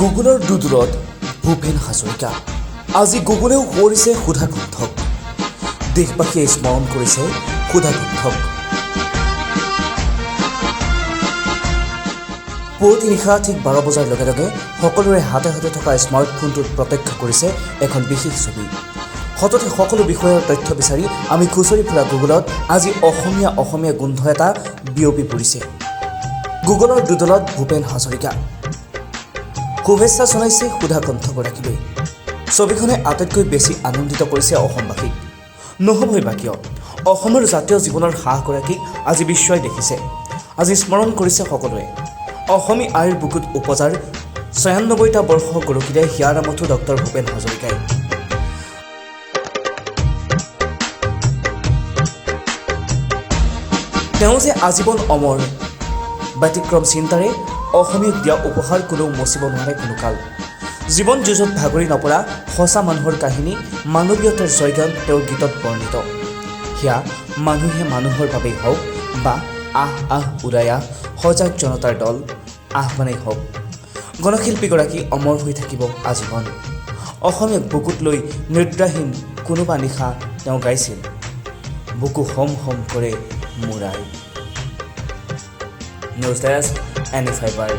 গুগলৰ দুদূৰত ভূপেন হাজৰিকা। আজি গুগলেও কৰিছে সুধাকুণ্ঠক। দেশবাসীয়ে স্মৰণ কৰিছে সুধাকুণ্ঠক। পুৱতি নিশা ঠিক 12 বজাৰ লগে লগে সকলোৰে হাতে হাতে থকা স্মাৰ্টফোনটোত প্ৰত্যক্ষ কৰিছে এখন বিশেষ ছবি। সততে সকলো বিষয়ৰ তথ্য বিচাৰি আমি খুচৰি ফুৰা গুগলত আজি অসমীয়া গোন্ধ এটা বিয়পি পৰিছে। গুগলৰ দুদলত ভূপেন হাজৰিকা। শুভেচ্ছা জনাইছে সুধাকুণ্ঠগৰাকীলৈ। ছবিখনে আটাইতকৈ বেছি আনন্দিত কৰিছে অসমবাসীক। নহ'বই বা কিয়, অসমৰ জাতীয় জীৱনৰ সাহসগৰাকীক আজি বিশ্বই দেখিছে। আজি স্মৰণ কৰিছে সকলোৱে। অসমী আইৰ বুকুত উপজাৰ ৯৬টা বৰ্ষ গৰকিলে হিয়াৰ আমঠু ডক্টৰ ভূপেন হাজৰিকাই। তেওঁ যে আজীৱন অমৰ, ব্যতিক্ৰম চিন্তাৰে অসমীয়াক দিয়া উপহাৰ কোনেও মচিব নোৱাৰে কোনো কাল। জীৱন যুঁজত ভাগৰি নপৰা সঁচা মানুহৰ কাহিনী, মানৱীয়তাৰ জয়গান তেওঁৰ গীতত বৰ্ণিত। সেয়া মানুহে মানুহৰ বাবেই হওক বা আহ উদয়া সজাগ জনতাৰ দল আহ্বানেই হওক, গণশিল্পীগৰাকী অমৰ হৈ থাকিব আজীৱন। অসমীয়াক বুকুত লৈ নিদ্ৰাহীন কোনোবা নিশা তেওঁ গাইছিল, বুকু হম হম কৰে মোৰ আই। নিউজ ডেস্ক, এনি ফাইবাৰ।